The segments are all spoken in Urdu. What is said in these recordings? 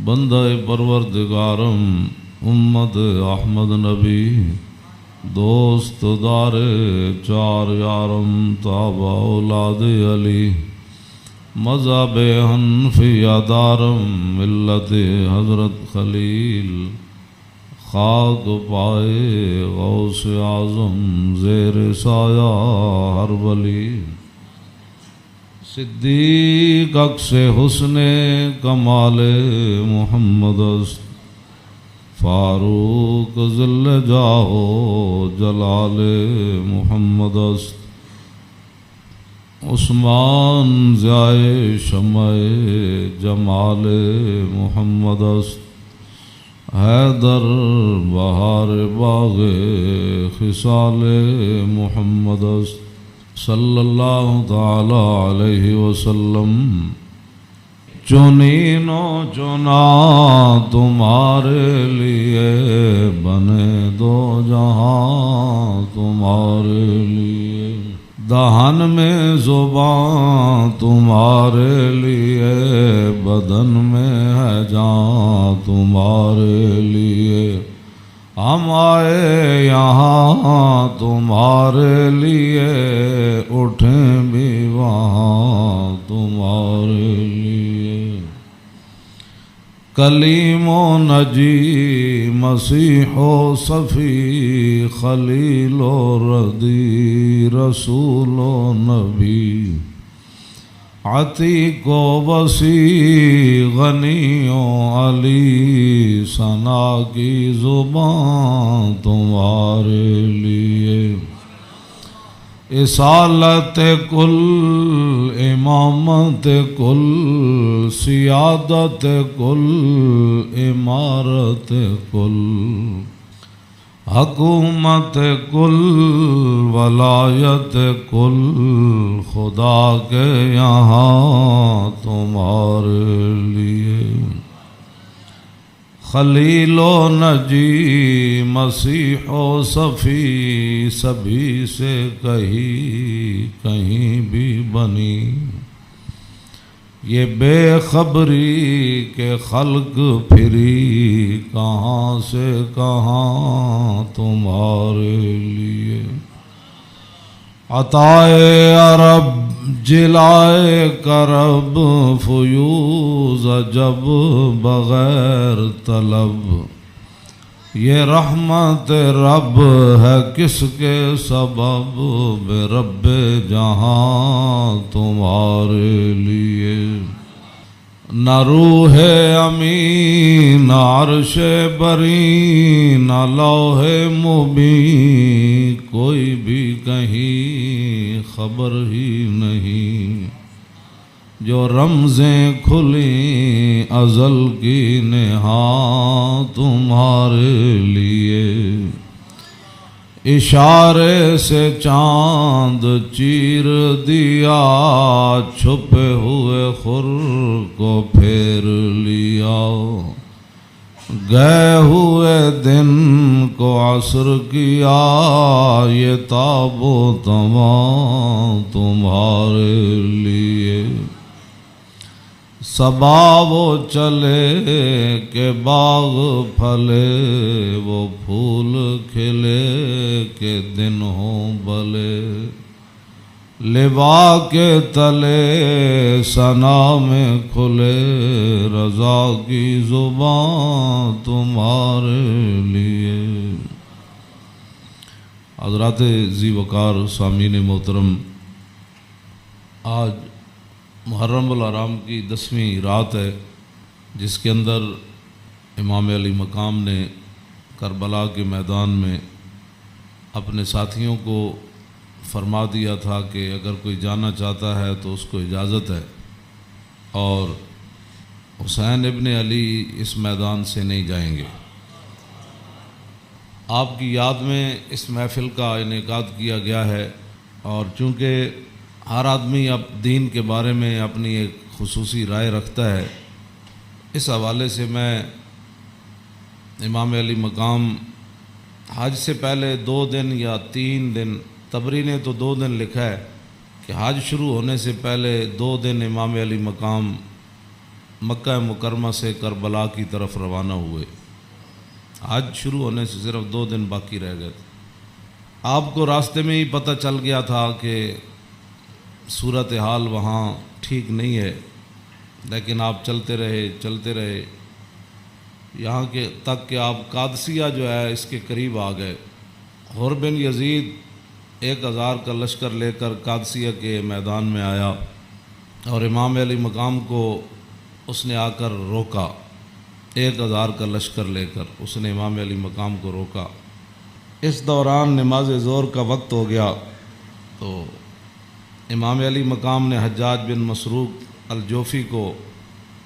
بندہ پروردگارم امت احمد نبی دوست دار چار یارم تابع اولاد علی مذہب حنفیہ دارم ملت حضرت خلیل خاک پائے غوث اعظم زیر سایہ ہر ولی صدیق عکس حسن کمال محمد است فاروق ذل جاہ جلال محمد است عثمان ضیائے شمع جمال محمد است حیدر بہار باغ خصال محمد است صلی اللہ تعالی علیہ وسلم چنین و چنا تمہارے لیے بنے دو جہاں تمہارے لیے دہن میں زبان تمہارے لیے بدن میں ہے جان تمہارے لیے ہم آئے یہاں تمہارے لیے اٹھیں بھی وہاں تمہارے لیے کلیم و نجی مسیح و صفی خلیل و ردی رسول و نبی عتیق و وسیع غنی و علی ثنا کی زبان تمہارے لیے اصالت کل امامت کل سیادت کل امارت کل حکومت کل ولایت کل خدا کے یہاں تمہارے لیے خلیل و نجی مسیح و صفی سبھی سے کہیں بھی بنی یہ بے خبری کے خلق پھری کہاں سے کہاں تمہارے لیے عطائے عرب جلائے کرب فیوز جب بغیر طلب یہ رحمت رب ہے کس کے سبب بے رب جہاں تمہارے لیے نہ روح امین نہ عرش بری نہ لوح مبین کوئی بھی کہیں خبر ہی نہیں جو رمزیں کھلیں ازل کی نہاں تمہارے لیے اشارے سے چاند چیر دیا چھپے ہوئے خور کو پھیر لیا گئے ہوئے دن کو عصر کیا یہ تاب و تمام تمہارے لیے صبا وہ چلے کہ باغ پھلے وہ پھول کھلے کہ دن ہوں بلے لبا کے تلے ثنا میں کھلے رضا کی زبان تمہارے لیے حضرات ذی وقار سامعین محترم آج محرم الحرام کی 10ویں رات ہے جس کے اندر امام علی مقام نے کربلا کے میدان میں اپنے ساتھیوں کو فرما دیا تھا کہ اگر کوئی جانا چاہتا ہے تو اس کو اجازت ہے اور حسین ابن علی اس میدان سے نہیں جائیں گے۔ آپ کی یاد میں اس محفل کا انعقاد کیا گیا ہے اور چونکہ ہر آدمی اب دین کے بارے میں اپنی ایک خصوصی رائے رکھتا ہے، اس حوالے سے میں امام علی مقام حج سے پہلے 2 دن یا 3 دن، تبری نے تو 2 دن لکھا ہے کہ حج شروع ہونے سے پہلے 2 دن امام علی مقام مکہ مکرمہ سے کربلا کی طرف روانہ ہوئے۔ حج شروع ہونے سے صرف 2 دن باقی رہ گئے تھے۔ آپ کو راستے میں ہی پتہ چل گیا تھا کہ صورتحال وہاں ٹھیک نہیں ہے، لیکن آپ چلتے رہے یہاں کے تک کہ آپ قادسیہ جو ہے اس کے قریب آ گئے۔ حر بن یزید 1000 کا لشکر لے کر قادسیہ کے میدان میں آیا اور امام علی مقام کو اس نے آ کر روکا۔ 1000 کا لشکر لے کر اس نے امام علی مقام کو روکا۔ اس دوران نماز ظہر کا وقت ہو گیا تو امام علی مقام نے حجاج بن مسروق الجوفی کو،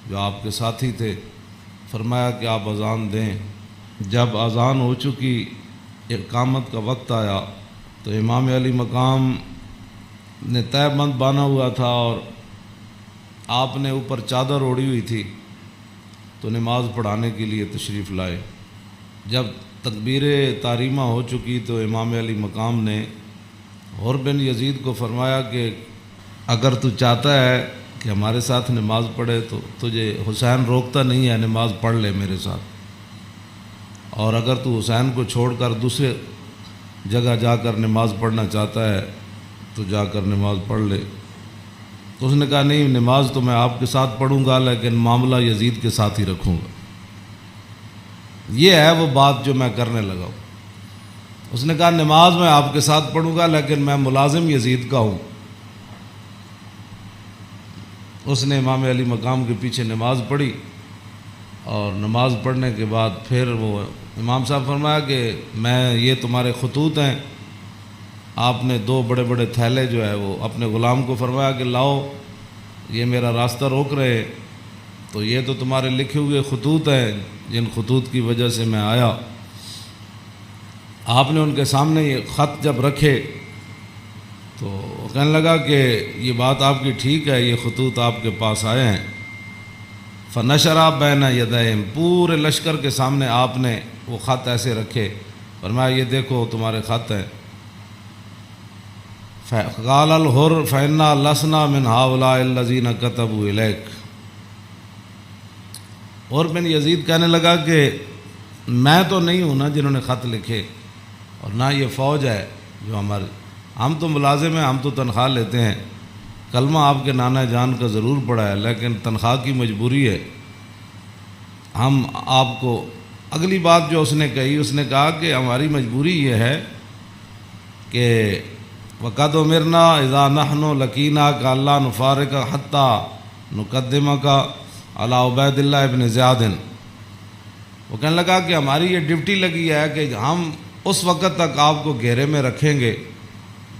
جو آپ کے ساتھی تھے، فرمایا کہ آپ اذان دیں۔ جب اذان ہو چکی، اقامت کا وقت آیا تو امام علی مقام نے تہہ بند باندھا ہوا تھا اور آپ نے اوپر چادر اوڑھی ہوئی تھی، تو نماز پڑھانے کے لیے تشریف لائے۔ جب تکبیر تحریمہ ہو چکی تو امام علی مقام نے حر بن یزید کو فرمایا کہ اگر تو چاہتا ہے کہ ہمارے ساتھ نماز پڑھے تو تجھے حسین روکتا نہیں ہے، نماز پڑھ لے میرے ساتھ، اور اگر تو حسین کو چھوڑ کر دوسرے جگہ جا کر نماز پڑھنا چاہتا ہے تو جا کر نماز پڑھ لے۔ تو اس نے کہا نہیں، نماز تو میں آپ کے ساتھ پڑھوں گا لیکن معاملہ یزید کے ساتھ ہی رکھوں گا۔ یہ ہے وہ بات جو میں کرنے لگا ہوں۔ اس نے کہا نماز میں آپ کے ساتھ پڑھوں گا لیکن میں ملازم یزید کا ہوں۔ اس نے امام علی مقام کے پیچھے نماز پڑھی، اور نماز پڑھنے کے بعد پھر وہ امام صاحب فرمایا کہ یہ تمہارے خطوط ہیں۔ آپ نے 2 بڑے بڑے تھیلے جو ہے وہ اپنے غلام کو فرمایا کہ لاؤ، یہ میرا راستہ روک رہے، تو یہ تو تمہارے لکھے ہوئے خطوط ہیں جن خطوط کی وجہ سے میں آیا۔ آپ نے ان کے سامنے یہ خط جب رکھے تو وہ کہنے لگا کہ یہ بات آپ کی ٹھیک ہے، یہ خطوط آپ کے پاس آئے ہیں۔ فنشرا بین یدیہم، پورے لشکر کے سامنے آپ نے وہ خط ایسے رکھے، فرمایا یہ دیکھو تمہارے خط ہیں۔ قال الحر فإنا لسنا من هؤلاء الذين كتبوا إليك، حر بن یزید کہنے لگا کہ میں تو نہیں ہوں نا جنہوں نے خط لکھے، اور نہ یہ فوج ہے جو ہم تو ملازم ہیں، ہم تو تنخواہ لیتے ہیں، کلمہ آپ کے نانا جان کا ضرور پڑا ہے لیکن تنخواہ کی مجبوری ہے۔ ہم آپ کو اگلی بات جو اس نے کہی، اس نے کہا کہ ہماری مجبوری یہ ہے کہ وَقَدْ أُمِرْنَا إِذَا نَحْنُ لَقِينَاكَ أَلَّا نُفَارِقَ حَتَّى نُقَدِّمَكَ عَلَىٰ عُبَيْدِ اللَّهِ بْنِ زِيَادٍ۔ وہ کہنے لگا کہ ہماری یہ ڈیوٹی لگی ہے کہ ہم اس وقت تک آپ کو گھیرے میں رکھیں گے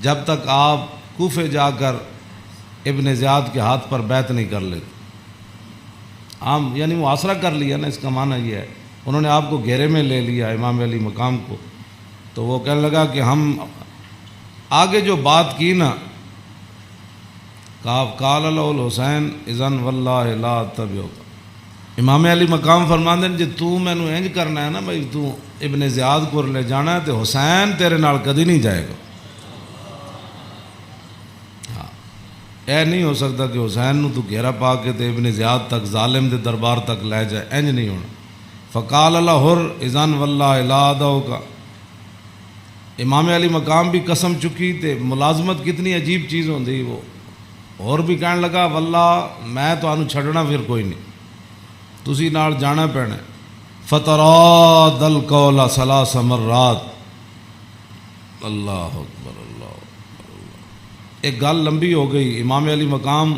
جب تک آپ کوفے جا کر ابن زیاد کے ہاتھ پر بیعت نہیں کر لیتے۔ ہم یعنی محاصرہ کر لیا نا، اس کا معنی یہ ہے انہوں نے آپ کو گھیرے میں لے لیا امام علی مقام کو۔ تو وہ کہنے لگا کہ ہم آگے جو بات کی نا، قال له الحسین اذن واللہ لا اتبعک، امام علی مقام فرماندے نے جی تو مینوں انج کرنا ہے نا بھائی، تو ابن زیاد کو لے جانا ہے تو حسین تیرے نال کدی نہیں جائے گا۔ اے نہیں ہو سکتا کہ حسین نو تو گھیرا پا کے تے ابن زیاد تک ظالم دے دربار تک لے جائے، انج نہیں ہونا۔ فقال الحر اذن واللہ لا ادعوک، امام علی مقام بھی قسم چکی تے ملازمت کتنی عجیب چیز ہوندی، وہ اور بھی کہنے لگا واللہ میں تو آنو چھڑنا پھر کوئی نہیں، تسی نال جانا پینا۔ فتراد القول 3 مرات، اللہ اکبر اللہ اکبر۔ ایک گل لمبی ہو گئی، امام علی مقام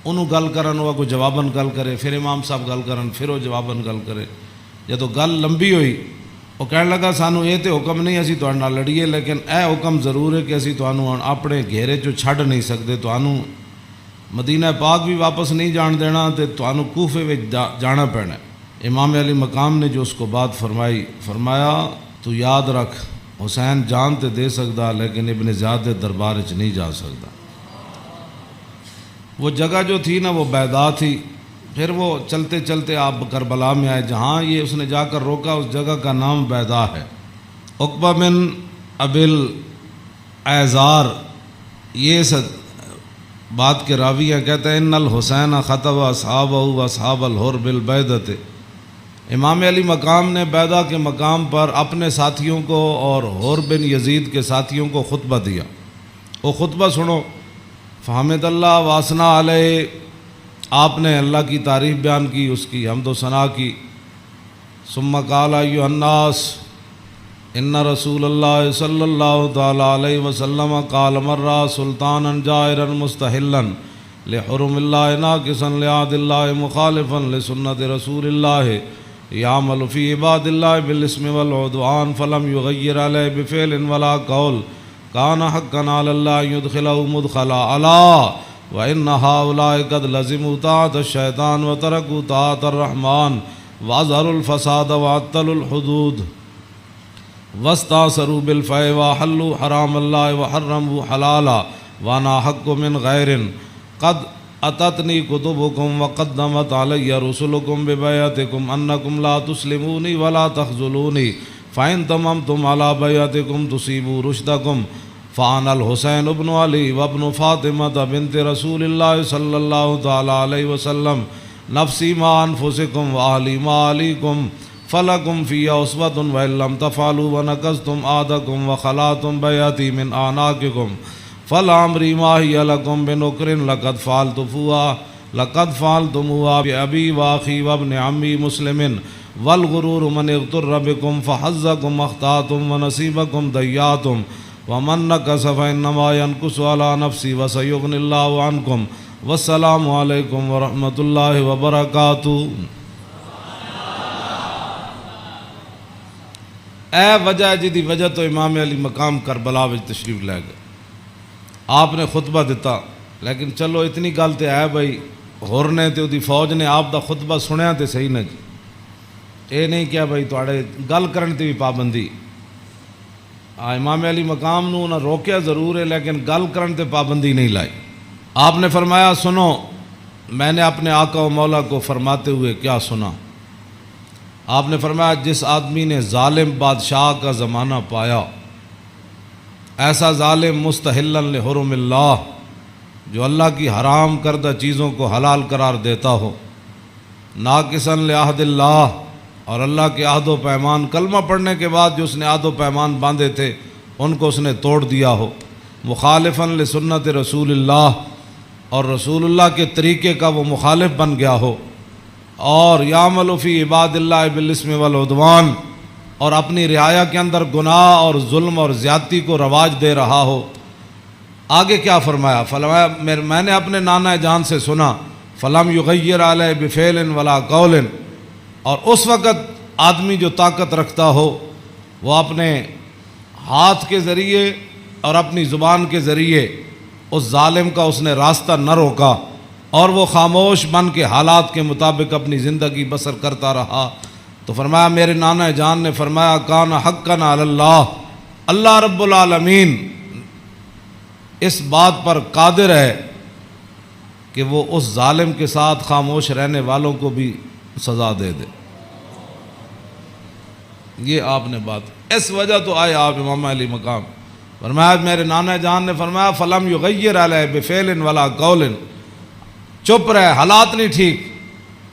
انہوں گل کرن ہوا کوئی جواباً گل کرے، پھر امام صاحب گل کرن پھر وہ جواباً گل کرے۔ جدو گل لمبی ہوئی وہ کہنے لگا سانو یہ تو حکم نہیں اسی تہاڈے نال لڑیے، لیکن اے حکم ضرور ہے کہ اسی تانوں اپنے گھیرے چوں چھڈ نہیں سکتے، تانوں مدینہ پاک بھی واپس نہیں جان دینا تے تانوں کوفے وچ جانا پینا۔ امام علی مقام نے جو اس کو بات فرمائی، فرمایا تو یاد رکھ حسین جان تے دے سکتا لیکن ابن زیاد دے دربار وچ نہیں جا سکتا۔ وہ جگہ جو تھی نا وہ بیضا تھی۔ پھر وہ چلتے چلتے آپ کربلا میں آئے، جہاں یہ اس نے جا کر روکا اس جگہ کا نام بیضا ہے۔ عقبہ بن ابی الاعذار یہ بات کے راوی ہیں، کہتے ہیں ان الحسین خطب اصحابہ و اصحاب الحر بالبیدۃ، امام علی مقام نے بیدہ کے مقام پر اپنے ساتھیوں کو اور حر بن یزید کے ساتھیوں کو خطبہ دیا۔ وہ خطبہ سنو۔ فحمد اللہ واسنا علیہ، آپ نے اللہ کی تعریف بیان کی، اس کی حمد و ثنا کی۔ ثم قال ایھا الناس ان رسول اللہ صلی اللہ تعالی علیہ وسلم قال مرہ سلطانا جائرا مستحلا لحرم اللہ ناقصا لعہد اللہ مخالفا لسنت رسول اللہ یعمل فی عباد اللہ بالاسم والعدوان فلم یغیر علیہ بفعل ولا قول کان حقا علی اللہ یدخلہ مدخلا علا وان ہؤلاء قد لزموا طاعۃ الشیطان وترکوا طاعۃ الرحمن واظہروا الفساد وعطلوا الحدود واستاثروا بالفیء وحلوا حرام اللہ وحرموا حلالا وانا حق من غیر قد اتتنی کتبکم وقدمت علی رسلکم ببیعتکم انکم لا تسلمونی ولا تخذلونی فإن تممتم على بیعتکم تصیبوا رشدکم فانا الحسین ابن علی وابن فاطمہ بنت رسول اللہ صلی اللہ تعالی علیہ وسلم نفسی ما انفسکم واہلی ما علیکم فلکم فی اسوۃ وإن لم تفعلوا ونقضتم عہدکم وخلعتم بیعتی من اعناقکم فلعمری ما ہی لکم بنکر لقد فعلتموها بأبی واخی وابن عمی مسلم والغرور من اغتر بکم فحظکم اخطأتم ونصیبکم ضیعتم ومن نکث فإنما ينکث علی نفسی وسیغنی اللہ عنکم والسلام علیکم ورحمۃ اللہ وبرکاتہ۔ اے وجہ جدی وجہ تو امام علی مقام کربلا وچ تشریف لے گئے، آپ نے خطبہ دیتا، لیکن چلو اتنی گل تے ہے بھائی ہور نے تے دی فوج نے آپ دا خطبہ سنیا تے صحیح نہ جی، اے نہیں کیا بھائی تواڈے گل کرن تے بھی پابندی۔ امام علی مقام نو نہ روکیا ضرور ہے، لیکن گل کرن تے پابندی نہیں لائی۔ آپ نے فرمایا سنو، میں نے اپنے آقا و مولا کو فرماتے ہوئے کیا سنا؟ آپ نے فرمایا جس آدمی نے ظالم بادشاہ کا زمانہ پایا، ایسا ظالم مستحلا لحرم اللہ، جو اللہ کی حرام کردہ چیزوں کو حلال قرار دیتا ہو، ناقصا لعہد اللہ، اور اللہ کے عہد و پیمان، کلمہ پڑھنے کے بعد جو اس نے عہد و پیمان باندھے تھے ان کو اس نے توڑ دیا ہو، مخالفا لسنت رسول اللہ، اور رسول اللہ کے طریقے کا وہ مخالف بن گیا ہو، اور یعمل فی عباد اللہ بالاسم والعدوان، اور اپنی رعایا کے اندر گناہ اور ظلم اور زیادتی کو رواج دے رہا ہو۔ آگے کیا فرمایا؟ فرمایا میں نے اپنے نانا جان سے سنا، فلم یغیر علیہ بفعل ولا قول، اور اس وقت آدمی جو طاقت رکھتا ہو وہ اپنے ہاتھ کے ذریعے اور اپنی زبان کے ذریعے اس ظالم کا اس نے راستہ نہ روکا، اور وہ خاموش بن کے حالات کے مطابق اپنی زندگی بسر کرتا رہا۔ تو فرمایا میرے نانا جان نے فرمایا کان حقا علی اللہ، اللہ رب العالمین اس بات پر قادر ہے کہ وہ اس ظالم کے ساتھ خاموش رہنے والوں کو بھی سزا دے دے۔ یہ آپ نے بات، اس وجہ تو آئے آپ امام علی مقام۔ فرمایا میرے نانا جان نے فرمایا فلم یغیر علیہ بفعل ولا قول، چپ رہے، حالات نہیں ٹھیک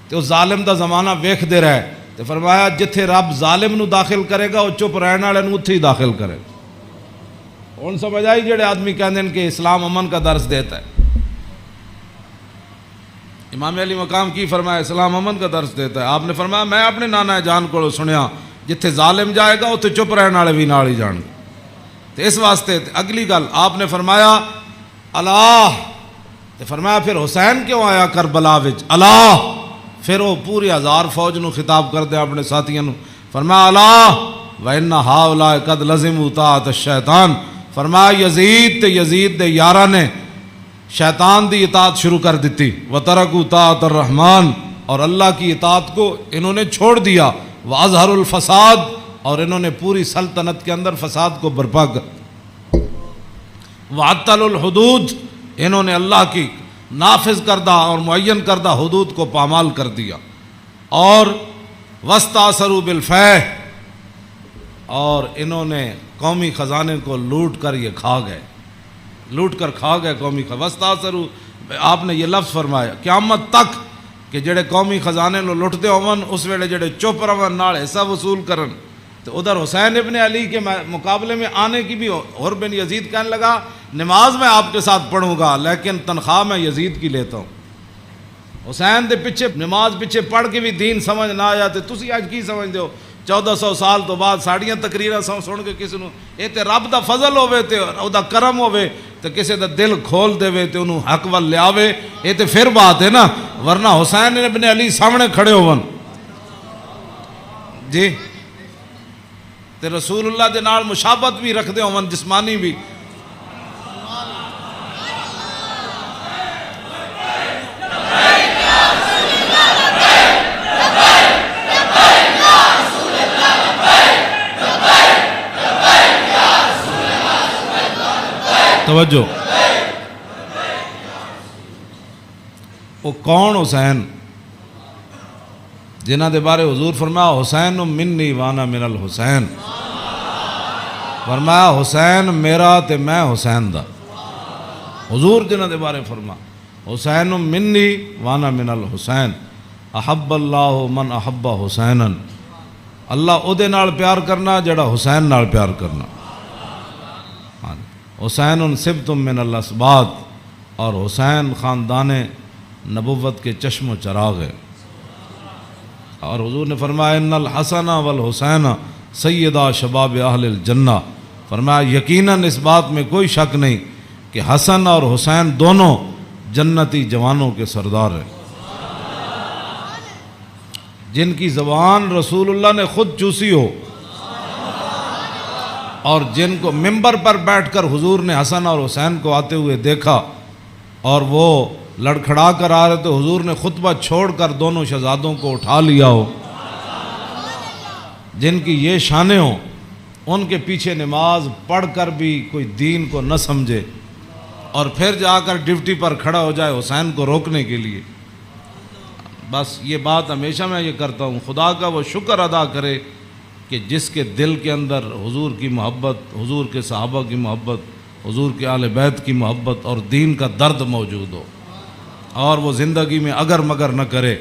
تو ظالم دا زمانہ ویکھ دے رہے، تو فرمایا جتھے رب ظالم نو داخل کرے گا وہ چپ رہنے والے نو اتھے ہی داخل کرے گا۔ ہن سمجھ آئی جڑے آدمی کہندے ہیں کہ اسلام امن کا درس دیتا ہے، امام علی مقام کی فرمایا اسلام امن کا درس دیتا ہے۔ آپ نے فرمایا میں اپنے نانا جان کو سنیا جتھے ظالم جائے گا اتھے چپ رہنے والے بھی نال ہی جان گے۔ تو اس واسطے اگلی گل آپ نے فرمایا اللہ، تو فرمایا پھر حسین کیوں آیا کربلا وچ اللہ، پھر وہ پوری ہزار فوج نو خطاب کر دیا اپنے ساتھیوں نو، فرمایا اللہ وَإِنَّ هَؤُلَاءِ قَدْ لَزِمُوا طَاعَةَ الشَّيْطَانِ، فرمایا یزید تے یزید دے یاراں نے شیطان دی اطاعت شروع کر دیتی، وَتَرَكُوا طَاعَةَ الرَّحْمَانِ، اور اللہ کی اطاعت کو انہوں نے چھوڑ دیا، وَأَظْهَرُوا الْفَسَادِ، اور انہوں نے پوری سلطنت کے اندر فساد کو برپا کر، وَعَطَّلُوا الْحُدُودِ، انہوں نے اللہ کی نافذ کردہ اور معین کردہ حدود کو پامال کر دیا، اور وَاسْتَأْثَرُوا بِالْفَيْءِ، اور انہوں نے قومی خزانے کو لوٹ کر یہ کھا گئے، لوٹ کر کھا گئے قومی خزانے، وَاسْتَأْثَرُوا آپ نے یہ لفظ فرمایا قیامت تک کہ جڑے قومی خزانے نو لٹتے ہون اس ویلے جڑے چپ رہن نال حصہ وصول کرن، تو ادھر حسین ابن علی کے مقابلے میں آنے کی بھی حر بن یزید کہنے لگا نماز میں آپ کے ساتھ پڑھوں گا لیکن تنخواہ میں یزید کی لیتا ہوں۔ حسین دے پیچھے نماز پیچھے پڑھ کے بھی دین سمجھ نہ آیا تے تسی اج کی سمجھدے ہو 1400 سال تو بعد ساڑیاں تقریراں سن کے کسی نو اے تے رب دا فضل ہوے تے او دا کرم ہوے تے کسی دا دل کھول دے تے انہوں حق ول لیاوے، اے تے پھر بات ہے نا، ورنہ حسین ابن علی سامنے کھڑے ہون جی تے رسول اللہ دے نال مشابہت بھی رکھ دے ہون جسمانی بھی۔ توجہ، وہ کون حسین جنہ دے بارے حضور فرمایا حسین منی وانا من الحسین، فرمایا حسین میرا تے میں حسین دا، حضور جنہ دے بارے فرمایا حسین منی وانا من الحسین، احب اللہ من احب حسینا، اللہ او دے نال پیار کرنا جڑا حسین نال پیار کرنا۔ حسین سبت من الاسباط، اور حسین خاندان نبوت کے چشم و چراغ ہے۔ اور حضور نے فرمایا ان الحسن والحسین سیدہ شباب اہل الجنہ، فرمایا یقیناً اس بات میں کوئی شک نہیں کہ حسن اور حسین دونوں جنتی جوانوں کے سردار ہیں، جن کی زبان رسول اللہ نے خود چوسی ہو، اور جن کو ممبر پر بیٹھ کر حضور نے حسن اور حسین کو آتے ہوئے دیکھا اور وہ لڑکھڑا کر آ رہے تو حضور نے خطبہ چھوڑ کر دونوں شہزادوں کو اٹھا لیا ہو، جن کی یہ شانیں ہوں، ان کے پیچھے نماز پڑھ کر بھی کوئی دین کو نہ سمجھے اور پھر جا کر ڈیوٹی پر کھڑا ہو جائے حسین کو روکنے کے لیے۔ بس یہ بات ہمیشہ میں یہ کرتا ہوں، خدا کا وہ شکر ادا کرے کہ جس کے دل کے اندر حضور کی محبت، حضور کے صحابہ کی محبت، حضور کے اہل بیت کی محبت اور دین کا درد موجود ہو، اور وہ زندگی میں اگر مگر نہ کرے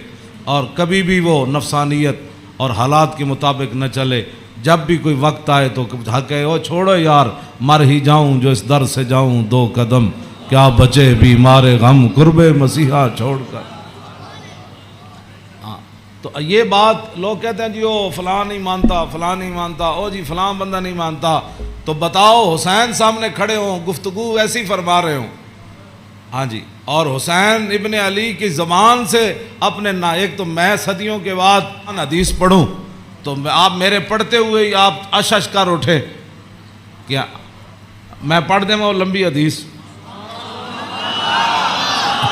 اور کبھی بھی وہ نفسانیت اور حالات کے مطابق نہ چلے، جب بھی کوئی وقت آئے تو کہے او چھوڑو یار مر ہی جاؤں جو اس در سے جاؤں 2 قدم، کیا بچے بیمار غم قرب مسیحا چھوڑ کر۔ تو یہ بات لوگ کہتے ہیں جی او فلاں نہیں مانتا، فلاں نہیں مانتا، او جی فلاں بندہ نہیں مانتا، تو بتاؤ حسین سامنے کھڑے ہوں گفتگو ایسی فرما رہے ہوں، ہاں جی، اور حسین ابن علی کی زبان سے اپنے ایک تو میں صدیوں کے بعد حدیث پڑھوں تو آپ میرے پڑھتے ہوئے آپ اشش کر اٹھے، کیا میں پڑھ دیں وہ لمبی حدیث؟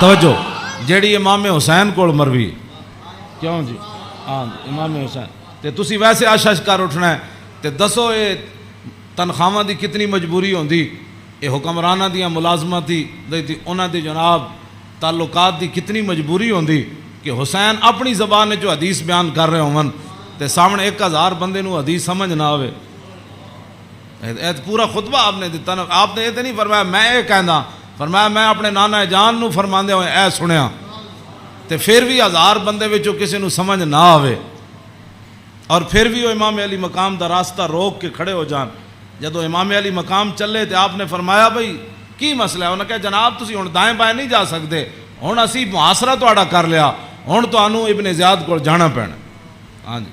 توجہ، جیڑی امام حسین کو مروی کیوں جی، ہاں امام حسین تے تسی ویسے اشش کر اٹھنا ہے تے دسو یہ تنخواہ دی کتنی مجبوری ہوندی، یہ حکمرانہ دیاں ملازمت دی انہاں دی جناب تعلقات دی کتنی مجبوری ہوندی کہ حسین اپنی زبان نے جو حدیث بیان کر رہے ہوں تے سامنے 1000 بندے نو حدیث سمجھ نہ آوے۔ پورا خطبہ آپ نے دیتا نا، آپ نے یہ تو نہیں فرمایا میں یہ کہنا، فرمایا میں اپنے نانا جان نو فرماندے ہوئے اے سنیا، تے پھر بھی 1000 بندے وچوں کسی نو سمجھ نہ آوے اور پھر بھی وہ امام علی مقام دا راستہ روک کے کھڑے ہو جان۔ جدو امام علی مقام چلے تے آپ نے فرمایا بھئی کی مسئلہ ہے؟ انہوں نے کہا جناب تسی ہن دائیں بائیں نہیں جا سکتے، ہن اسی محاصرہ تہاڈا کر لیا، ہن تانوں ابن زیاد کول جانا پینا۔ ہاں جی،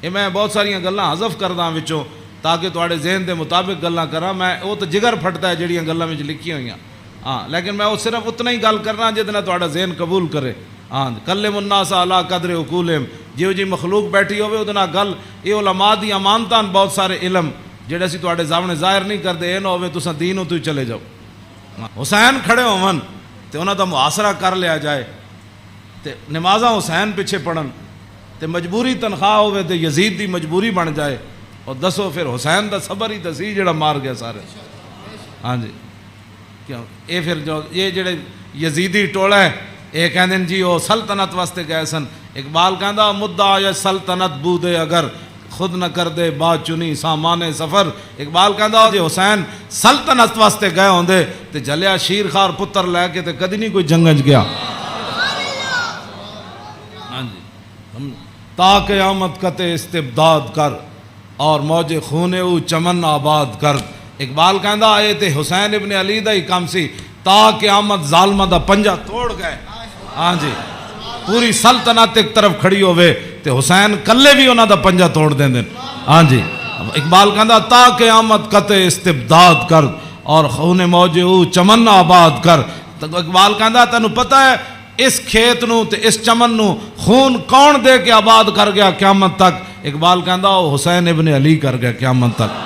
یہ میں بہت ساریاں گلاں حذف کردا وچوں تاکہ تہاڈے ذہن دے مطابق گلاں کراں، میں وہ تو جگر پھٹتا ہے جڑیاں گلاں وچ لکھی ہوئیاں، ہاں لیکن میں وہ صرف اتنا ہی گل کرنا جہدے نال تہاڈا ذہن قبول کرے۔ ہاں کلم الناس علی قدر عقولہم، جیو جی مخلوق بیٹھی ہوئے وہ گل، یہ علماء دی امانتاں بہت سارے علم جڑے اسی تواڈے سامنے ظاہر نہیں کرتے، یہ نہ ہوئے تساں دین تو چلے جاؤ۔ حسین کھڑے ہون تے انہاں دا محاصرہ کر لیا جائے تے نمازاں حسین پیچھے پڑھن تے مجبوری تنخواہ ہوئے تے یزید دی مجبوری بن جائے، اور دسو پھر حسین دا صبر ہی سی جڑا مار گیا سارے۔ ہاں جی، کیوں یہ پھر جو یہ جڑے یزیدی ٹولا ہے یہ کہندے جی وہ سلطنت واسطے گئے سن، اقبال کہندا مدعا یا سلطنت بودے اگر خود نہ کر دے بات چنی سامان سفر. اقبال کہندا جے حسین سلطنت واسطے گئے ہوندے تے جلیا شیر خار پتر لے کے تے کدی نہیں کوئی جنگج گیا. ہاں جی تا قیامت قطع استبداد کر اور موج خون او چمن آباد کر. اقبال کہندا اے تے حسین ابن علی دا ہی کام سی تا قیامت ظالمہ دا پنجہ توڑ گئے. ہاں جی پوری سلطنت ایک طرف کھڑی ہوئے تے حسین کلے بھی انہاں دا پنجہ توڑ دیں دیں. ہاں جی اقبال کہندا تا قیامت قطع استبداد کر اور خون موج او چمن آباد کر. اقبال کہندا تینوں پتہ ہے اس کھیت نو تے اس چمن نو خون کون دے کے آباد کر گیا قیامت تک؟ اقبال کہندا وہ حسین ابن علی کر گیا قیامت تک.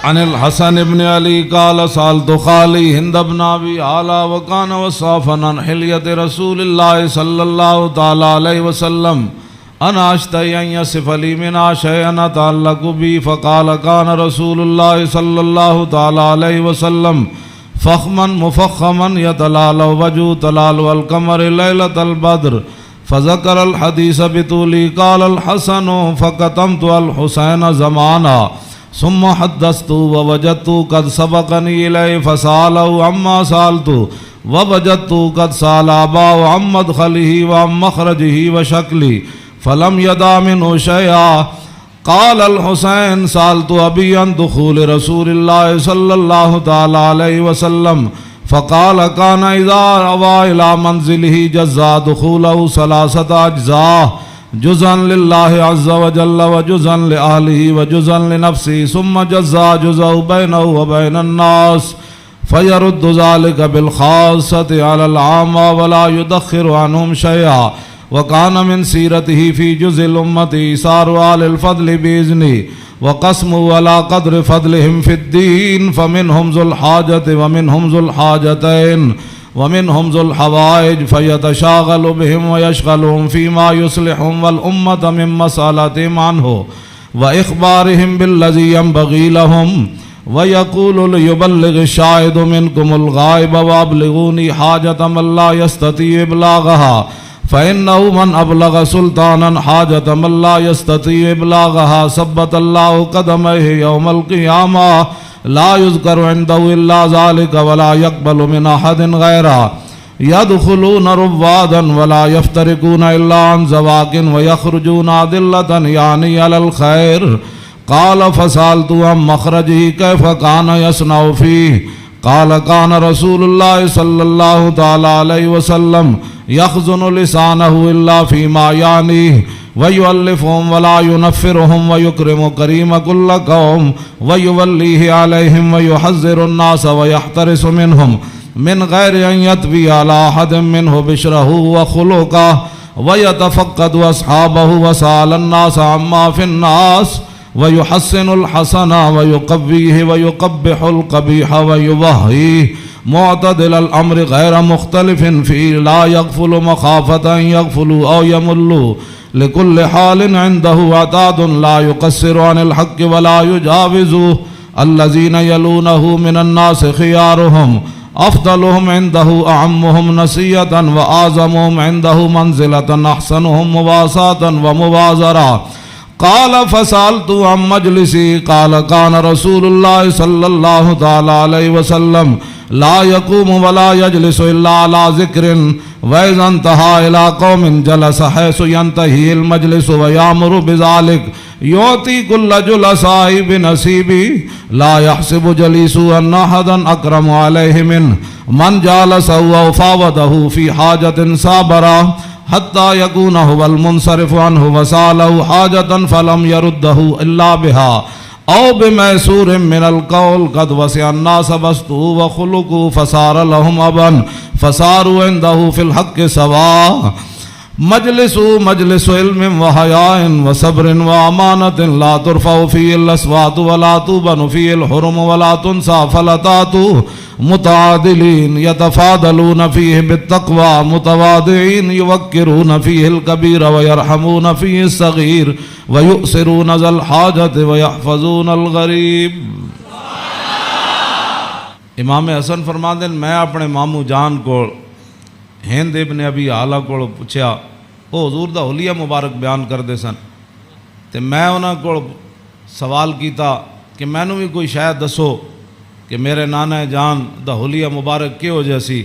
عن الحسن ابن علی قال سالت خالی ہند ابن ابی اعلیٰ وکان وصافا عن حلیت رسول اللہ صلی اللہ تعالی علیہ وسلم انا اشتہی ان یصف لی منا شیئا تعلق بی فقال کان رسول اللہ صلی اللہ تعالی علیہ وسلم فخما مفخما یتلال وجو تلال والقمر لیلۃ البدر فذکر الحدیث بطولی قال الحسن فکتمت الحسین زمانا ثم حدثت ووجدت قد سبقني إليه فسأله عما سألت ووجدت قد سأل أباه عن مدخله وعن مخرجه وشكله فلم يدع منه شيئا. قال الحسين سألت أبي عن دخول رسول الله صلى الله تعالى عليه وسلم فقال كان إذا روى إلى منزله جزا دخوله 3 أجزاء جزءا لله عز وجل وجزءا لأهله وجزءا لنفسه ثم جزا جزء بينه وبين الناس فيرد ذلك بالخاصة على العامة ولا يدخر عنهم شيئا. وكان من سيرته في جزء الأمة إيثار أهل الفضل بإذنه وقسموا على قدر فضلهم في الدين فمنهم ذو الحاجة ومنهم ذو الحاجتين ومنهم ذو الحوائج فيتشاغل بهم ويشغلهم فيما يصلحهم والأمة من مسألتهم عنه وإخبارهم بالذي ينبغي لهم ويقول ليبلغ الشاهد منكم الغائب وأبلغوني حاجة من لا يستطيع إبلاغها فإنه من أبلغ سلطانا حاجة من لا يستطيع إبلاغها ثبت الله قدميه يوم القيامة لا يذكر عنده إلا ذلك ولا يقبل من أحد غيره يدخلون روادا ولا يفترقون إلا عن زواق ويخرجون أدلة يعني على الخير. قال فسألت عن مخرجه كيف كان يصنع فيه قال كان رسول الله صلى الله تعالى عليه وسلم يخزن لسانه إلا فيما يعنيه ويؤلفهم ولا ينفرهم ويكرم كريم كل قوم ويوليه عليهم ويحذر الناس ويحترس منهم من غير أن يتبي على أحد منه بشره وخلقه ويتفقد أصحابه وسأل الناس عما في الناس ويحسن الحسن ويقبيه ويقبح القبيح ويوهيه معتدل الأمر غير مختلف فيه لا يغفل مخافة أن يغفلوا أو يملوا لكل حال عنده عتاد لا يقصر عن الحق ولا يجاوزه الذين يلونه من الناس خيارهم أفضلهم عنده أعمهم نسية وأعظمهم عنده منزلة أحسنهم مواساة ومبازرة. قال فسألت عن مجلسي قال كان رسول الله صلى الله تعالى عليه وسلم لا يقوم ولا يجلس إلا على ذكر وإذا انتهى إلى قوم جلس حيث ينتهي المجلس ويأمر بذلك يعطي كل جلساء بنصيبه لا يحسب جليسه أن أحدا أكرم عليه منه من جالسه وفاوضه في حاجة صابرة حتى يكون هو المنصرف عنه وسأله حاجة فلم يرده إلا بها أو بميسور من القول قد وسع الناس بسطه وخلقه فصار لهم أبا فصاروا عنده في الحق سواء مجلس علم و حیاء و صبر و امانت لا ترفع فیہ الاصوات ولا تبن فیہ الحرم ولا تنسى فلتات متعادلین یتفاضلون فیہ بالتقوى متواضعین یوقرون فیہ الکبیر ویرحمون فیہ الصغیر ویؤثرون ذا الحاجت ویحفظون الغریب۔ امام حسن فرماندے میں اپنے ماموں جان کو ہند ابن ابی آلہ کو پوچھا، وہ حضور دا حلیہ مبارک بیان کردے سن، تے میں انہاں کو سوال کیتا کہ مینوں بھی کوئی شاید دسو کہ میرے نانا جان دا حلیہ مبارک کیہو جہا سی،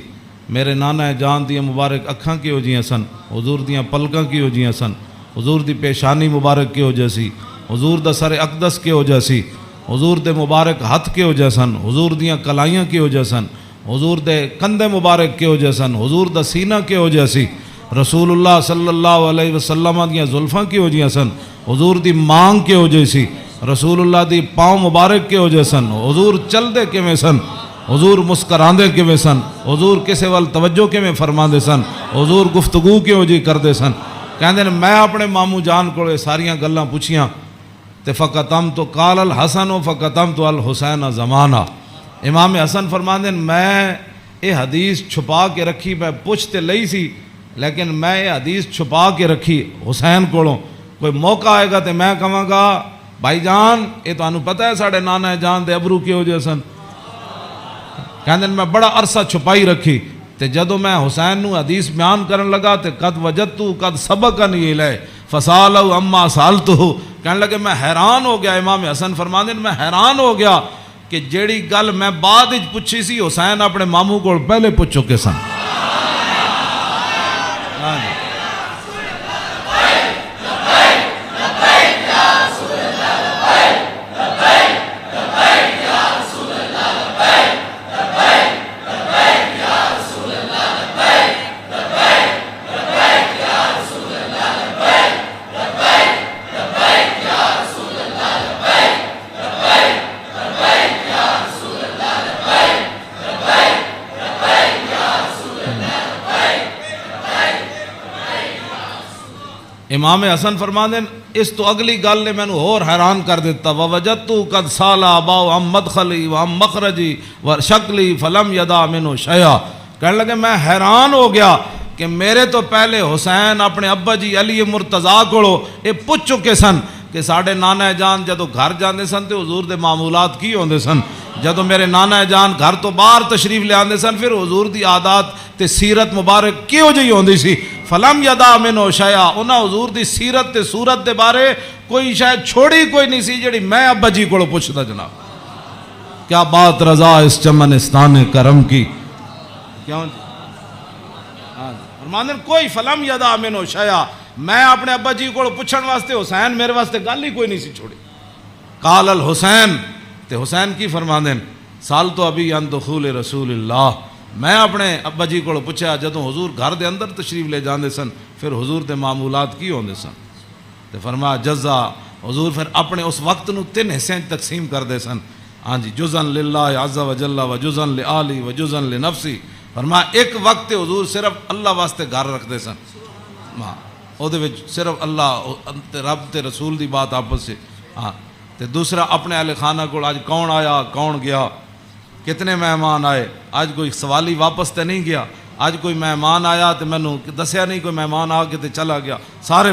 میرے نانا جان دیاں مبارک اکھاں کیہو جیاں سن، حضور دیاں پلکاں کیہو جیاں سن، حضور دی پیشانی مبارک کیہو جہا سی، حضور دا سر اقدس کیہو جہا سی، حضور دے مبارک ہتھ کیہو جہا سن، حضور دیاں کلائیاں کیہو جہا سن، حضور دے کندھے مبارک کیہو جہا سن، حضور دا سینہ کیہو جہا سی، رسول اللہ صلی اللہ علیہ وسلم دیاں زلفاں کیہو جہاں سن، حضور دی مانگ کیہو جہی سی، رسول اللہ دی پاؤں مبارک کیہو جہے سن، حضور چل دے کیویں سن، حضور مسکراندے کیویں سن، حضور کسے وال توجہ کیویں فرماندے سن، حضور گفتگو کیہو جی کردے سن۔ کہندے نے میں اپنے ماموں جان کو ساریاں گلاں پوچھیاں تے فقطمت قال الحسن فقطمت الحسین زمانہ۔ امام حسن فرماندے میں یہ حدیث چھپا کے رکھی، میں پوچھ تے لئی سی لیکن میں یہ حدیث چھپا کے رکھی حسین کولوں، کوئی موقع آئے گا تے میں کہاں گا بھائی جان یہ تانوں پتہ ہے ساڑھے نانا جان دے ابرو کیہو جہے سن، کہندے میں بڑا عرصہ چھپائی رکھی، تے جدوں میں حسین نو حدیث بیان کرن لگا تے قد وجدتو قد سبقنی الیہ فسالہ اما سالتہ، کہنے لگے میں حیران ہو گیا، امام حسن فرماندے میں حیران ہو گیا کہ جیڑی گل میں بعد وچ پوچھی سی حسین اپنے ماموں کو پہلے پوچھ چکے سن۔ امام حسن فرماندے اس تو اگلی گل نے مینوں اور حیران کر دیتا، ووجدتو قد سال اباؤ عن مدخلی وعن مخرجی وشکلی فلم یدا منہ شیئا، کہنے لگے میں حیران ہو گیا کہ میرے تو پہلے حسین اپنے ابا جی علی مرتضیٰ کو یہ پوچھ چکے سن کہ ساڑھے نانا جان جدو گھر جاندے سن تے حضور دے معمولات کی ہوندے سن، جدو میرے نانا جان گھر تو باہر تشریف لے آندے سن پھر حضور دی عادات تے سیرت مبارک کیوں جی ہوندی سی، فلم یدا منہ شیئا، انہاں حضور دی سیرت تے صورت دے بارے کوئی شاید چھوڑی کوئی نہیں سی جڑی میں ابا جی کو پوچھتا جناب۔ کیا بات رضا اس چمنستان کرم کی، کیوں جی فرماندن کوئی فلم یدا منہ شیئا، میں اپنے ابا جی کو پوچھن واسطے حسین میرے واسطے گل ہی کوئی نہیں سی چھوڑی۔ قال الحسین، تے حسین کی فرماندن سال تو ابھی ان دخول رسول اللہ، میں اپنے ابا جی کو پوچھا جدوں حضور گھر دے اندر تشریف لے جاندے سن پھر حضور دے معمولات کی ہوندے سن، تے فرمایا جزا، حضور پھر اپنے اس وقت نو 3 حصے تقسیم کر دے سن، ہاں جی جزن للہ عز و جل و جزن لآلی و جزن لنفسی، فرمایا ایک وقت حضور صرف اللہ واسطے گھر رکھ دے سن، او دے وچ صرف اللہ تے رب تے رسول دی بات آپس سے، ہاں تے دوسرا اپنے اہل خانہ کو آج کون آیا کون گیا، کتنے مہمان آئے، آج کوئی سوالی واپس تے نہیں گیا، آج کوئی مہمان آیا تے مینوں دسیا نہیں، کوئی مہمان آ کے تے چلا گیا، سارے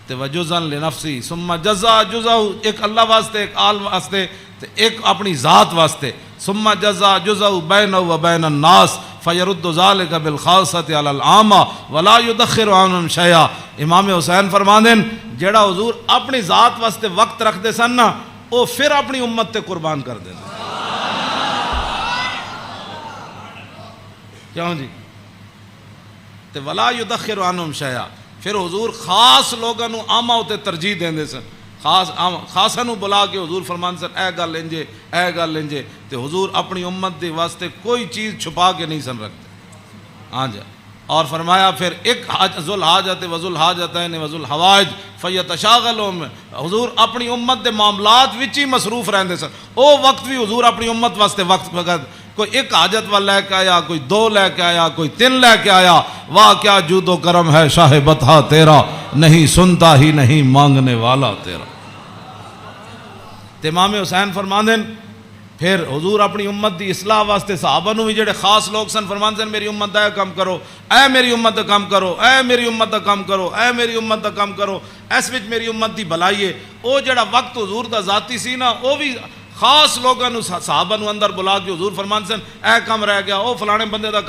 تے وجزن لنفسی ثم جزا جزا، ایک اللہ واسطے ایک آل واسطے تے ایک اپنی ذات واسطے، ثم جزا جزا بینہ و بین الناس فیرد ذالک بالخاصۃ علی العامہ ولا یدخر عنہم شیئا۔ امام حسین فرماندن جیڑا حضور اپنی ذات واسطے وقت رکھ دے سن نا وہ پھر اپنی امت تے قربان کر دے، کیوں جی تے ولا یدخر عنہم شیئا، پھر حضور خاص لوگاں نو عامہ تے ترجیح دیندے سن، خاصاں نو بلا کے حضور فرمان سن اے گل انجے اے گل انجے، تے حضور اپنی امت دے واسطے کوئی چیز چھپا کے نہیں سن رکھتے، ہاں جی، اور فرمایا پھر ایک ذو الحاجت و ذو الحاجتین و ذو الحوائج فیتشاغلون، حضور اپنی امت دے معاملات وچ ہی مصروف رہندے سن، او وقت بھی حضور اپنی امت واسطے وقت کوئی ایک حاجت والا لے کے آیا، کوئی دو لے کے آیا، کوئی تین لے کے آیا. واہ کیا جود و کرم ہے شاہ بطحا تیرا، نہیں سنتا ہی نہیں مانگنے والا تیرا. تے امام حسین فرماندے پھر حضور اپنی امت دی اصلاح واسطے صحابہ نو بھی جڑے خاص لوگ سن فرماندے میری امت دا کام کرو، اے میری امت دا کام کرو، اے میری امت دا کام کرو، اے میری امت دا کام کرو. اس وچ میری امت دی بھلائی ہے. او جڑا وقت حضور دا ذاتی سی نا، او بھی خاص لوگاں نو صحابہ نو اندر بلا کے حضور فرماندے سن اے کام رہ گیا، او فلانے بندے دا کام